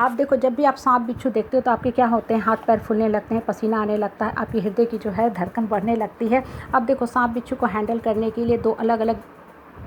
आप देखो, जब भी आप सांप बिच्छू देखते हो तो आपके क्या होते हैं, हाथ पैर फूलने लगते हैं, पसीना आने लगता है, आपकी हृदय की जो है धड़कन बढ़ने लगती है। अब देखो, सांप बिच्छू को हैंडल करने के लिए दो अलग अलग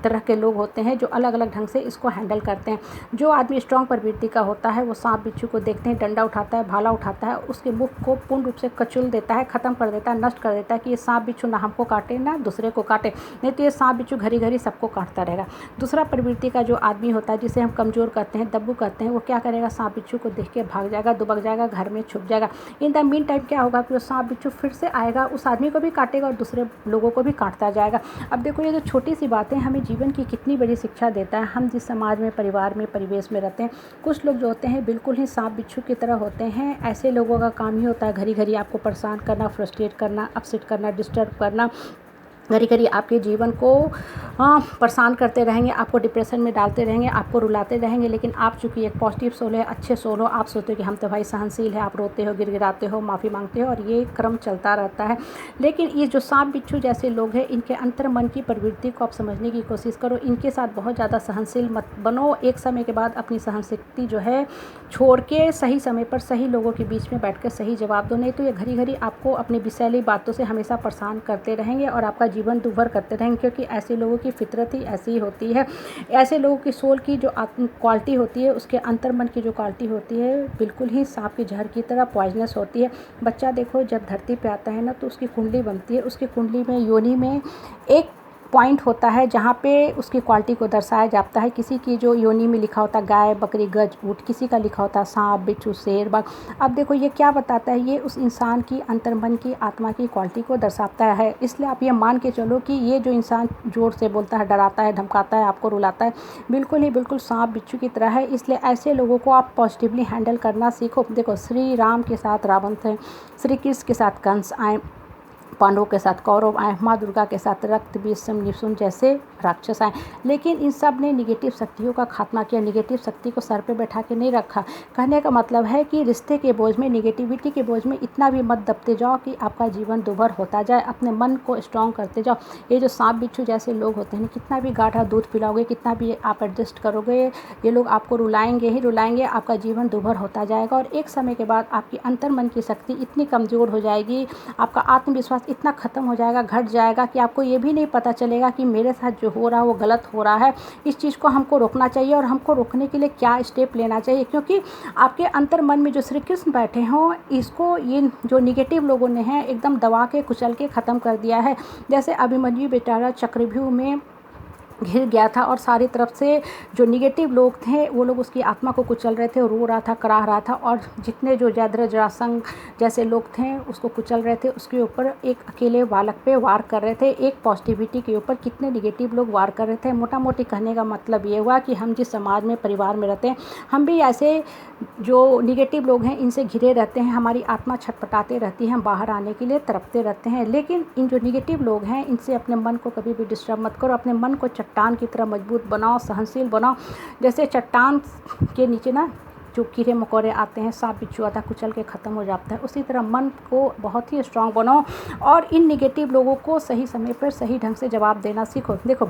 तरह के लोग होते हैं जो अलग अलग ढंग से इसको हैंडल करते हैं। जो आदमी स्ट्रॉन्ग प्रवृत्ति का होता है वो सांप बिच्छू को देखते हैं, डंडा उठाता है, भाला उठाता है, उसके मुख को पूर्ण रूप से कचल देता है, ख़त्म कर देता है, नष्ट कर देता है कि ये सांप बिच्छू ना हमको काटे ना दूसरे को काटे, नहीं तो ये सांप बिच्छू घड़ी घड़ी सबको काटता रहेगा। दूसरा प्रवृत्ति का जो आदमी होता है, जिसे हम कमज़ोर कहते हैं, दब्बू कहते हैं, वो क्या करेगा, सांप बिच्छू को देख के भाग जाएगा, दुबक जाएगा, घर में छुप जाएगा। इन द मीन टाइम क्या होगा कि वो सांप बिच्छू फिर से आएगा, उस आदमी को भी काटेगा और दूसरे लोगों को भी काटता जाएगा। अब देखो, ये जो छोटी सी बातें हमें जीवन की कितनी बड़ी शिक्षा देता है। हम जिस समाज में, परिवार में, परिवेश में रहते हैं, कुछ लोग जो होते हैं बिल्कुल ही सांप बिच्छू की तरह होते हैं। ऐसे लोगों का काम ही होता है घड़ी घड़ी आपको परेशान करना, फ्रस्ट्रेट करना, अपसेट करना, डिस्टर्ब करना, घड़ी घड़ी आपके जीवन को परेशान करते रहेंगे, आपको डिप्रेशन में डालते रहेंगे, आपको रुलाते रहेंगे। लेकिन आप चूँकि एक पॉजिटिव सोल है, अच्छे सोल हो, आप सोचते हो कि हम तो भाई सहनशील है, आप रोते हो, गिड़गिड़ाते हो, माफ़ी मांगते हो और ये क्रम चलता रहता है। लेकिन ये जो सांप बिच्छू जैसे लोग हैं, इनके अंतर मन की प्रवृत्ति को आप समझने की कोशिश करो। इनके साथ बहुत ज़्यादा सहनशील मत बनो। एक समय के बाद अपनी सहनशक्ति जो है छोड़ के सही समय पर सही लोगों के बीच में बैठ कर सही जवाब दो, नहीं तो ये घड़ी घड़ी आपको अपनी विषैली बातों से हमेशा परेशान करते रहेंगे और आपका जीवन दुभर करते रहेंगे, क्योंकि ऐसे लोगों की फितरत ही ऐसी होती है। ऐसे लोगों की सोल की जो क्वालिटी होती है, उसके अंतर्मन की जो क्वालिटी होती है, बिल्कुल ही सांप के जहर की तरह पॉइजनस होती है। बच्चा देखो, जब धरती पे आता है ना, तो उसकी कुंडली बनती है, उसकी कुंडली में, योनि में एक पॉइंट होता है जहाँ पे उसकी क्वालिटी को दर्शाया जाता है। किसी की जो योनि में लिखा होता है गाय, बकरी, गज, ऊँट, किसी का लिखा होता है सांप, बिच्छू, शेर, बाघ। अब देखो, ये क्या बताता है, ये उस इंसान की अंतर्मन की, आत्मा की क्वालिटी को दर्शाता है। इसलिए आप ये मान के चलो कि ये जो इंसान ज़ोर से बोलता है, डराता है, धमकाता है, आपको रुलाता है, बिल्कुल ही बिल्कुल सांप बिच्छू की तरह है। इसलिए ऐसे लोगों को आप पॉजिटिवली हैंडल करना सीखो। देखो, श्री राम के साथ रावण थे, श्री कृष्ण के साथ कंस आए, पांडवों के साथ कौरव आए, माँ दुर्गा के साथ रक्त, विषम, निशुम जैसे राक्षस आए, लेकिन इन सब ने निगेटिव शक्तियों का खात्मा किया, निगेटिव शक्ति को सर पे बैठा के नहीं रखा। कहने का मतलब है कि रिश्ते के बोझ में, निगेटिविटी के बोझ में इतना भी मत दबते जाओ कि आपका जीवन दुभर होता जाए। अपने मन को स्ट्रॉन्ग करते जाओ। ये जो सांप बिच्छू जैसे लोग होते हैं, कितना भी गाढ़ा दूध पिलाओगे, कितना भी आप एडजस्ट करोगे, ये लोग आपको रुलाएंगे ही रुलाएंगे, आपका जीवन दुभर होता जाएगा। और एक समय के बाद आपकी अंतर्मन की शक्ति इतनी कमज़ोर हो जाएगी, आपका आत्मविश्वास इतना ख़त्म हो जाएगा, घट जाएगा कि आपको ये भी नहीं पता चलेगा कि मेरे साथ जो हो रहा है वो गलत हो रहा है, इस चीज़ को हमको रोकना चाहिए और हमको रोकने के लिए क्या स्टेप लेना चाहिए। क्योंकि आपके अंतर मन में जो श्री कृष्ण बैठे हों, इसको ये जो निगेटिव लोगों ने हैं एकदम दबा के कुचल के ख़त्म कर दिया है। जैसे अभिमन्यु बेचारा चक्रव्यूह में घिर गया था और सारी तरफ से जो निगेटिव लोग थे वो लोग उसकी आत्मा को कुचल रहे थे, रो रहा था, कराह रहा था, और जितने जो जयद्रथ, जरासंध जैसे लोग थे उसको कुचल रहे थे, उसके ऊपर एक अकेले बालक पे वार कर रहे थे। एक पॉजिटिविटी के ऊपर कितने निगेटिव लोग वार कर रहे थे। मोटा मोटी कहने का मतलब ये हुआ कि हम जिस समाज में, परिवार में रहते हैं, हम भी ऐसे जो निगेटिव लोग हैं इनसे घिरे रहते हैं। हमारी आत्मा छटपटाते रहती है, हम बाहर आने के लिए तड़पते रहते हैं। लेकिन इन जो निगेटिव लोग हैं इनसे अपने मन को कभी भी डिस्टर्ब मत करो। अपने मन को चट्टान की तरह मजबूत बनाओ, सहनशील बनाओ। जैसे चट्टान के नीचे ना जो कीड़े मकोड़े आते हैं, सांप बिच्छू आता है, कुचल के ख़त्म हो जाता है, उसी तरह मन को बहुत ही स्ट्रांग बनाओ और इन निगेटिव लोगों को सही समय पर सही ढंग से जवाब देना सीखो। देखो,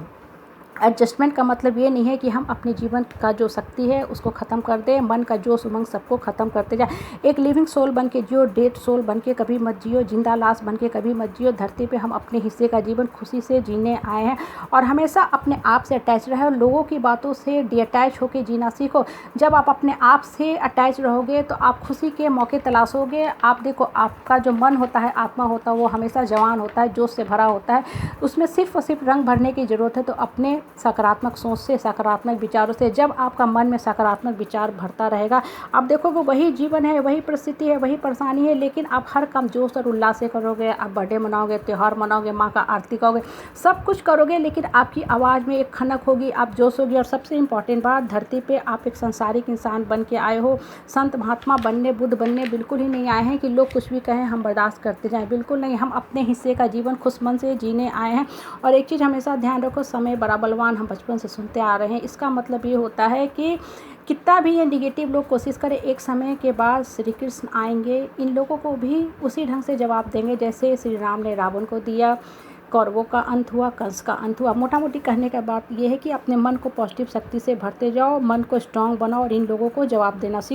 एडजस्टमेंट का मतलब ये नहीं है कि हम अपने जीवन का जो शक्ति है उसको ख़त्म कर दें, मन का जोश उमंग सबको ख़त्म करते जाए। एक लिविंग सोल बन के जियो, डेड सोल बन के कभी मत जियो, जिंदा लाश बन के कभी मत जियो। धरती पे हम अपने हिस्से का जीवन खुशी से जीने आए हैं और हमेशा अपने आप से अटैच रहे और लोगों की बातों से डिअटैच होकर जीना सीखो। जब आप अपने आप से अटैच रहोगे तो आप खुशी के मौके तलाशोगे। आप देखो, आपका जो मन होता है, आत्मा होता है, वो हमेशा जवान होता है, जोश से भरा होता है। उसमें सिर्फ और सिर्फ रंग भरने की ज़रूरत है। तो अपने सकारात्मक सोच से, सकारात्मक विचारों से, जब आपका मन में सकारात्मक विचार भरता रहेगा, आप देखोगे वही जीवन है, वही परिस्थिति है, वही परेशानी है, लेकिन आप हर काम जोश और उल्लास से करोगे। आप बर्थडे मनाओगे, त्यौहार मनाओगे, माँ का आरती करोगे, सब कुछ करोगे, लेकिन आपकी आवाज़ में एक खनक होगी, आप जोश होगी। और सबसे इम्पॉर्टेंट बात, धरती पे आप एक संसारिक इंसान बन के आए हो। संत महात्मा बनने, बुद्ध बनने बिल्कुल ही नहीं आए हैं कि लोग कुछ भी कहें हम बर्दाश्त करते जाएं, बिल्कुल नहीं। हम अपने हिस्से का जीवन खुश मन से जीने आए हैं। और एक चीज़ हमेशा ध्यान रखो, समय बड़ा बलवान, हम बचपन से सुनते आ रहे हैं। इसका मतलब ये होता है कि कितना भी ये निगेटिव लोग कोशिश करें, एक समय के बाद श्री कृष्ण आएंगे, इन लोगों को भी उसी ढंग से जवाब देंगे जैसे श्री राम ने रावण को दिया। कौरवों का अंत हुआ, कंस का अंत हुआ। मोटा मोटी कहने का बात यह है कि अपने मन को पॉजिटिव शक्ति से भरते जाओ, मन को स्ट्रांग बनाओ और इन लोगों को जवाब देना सीखो।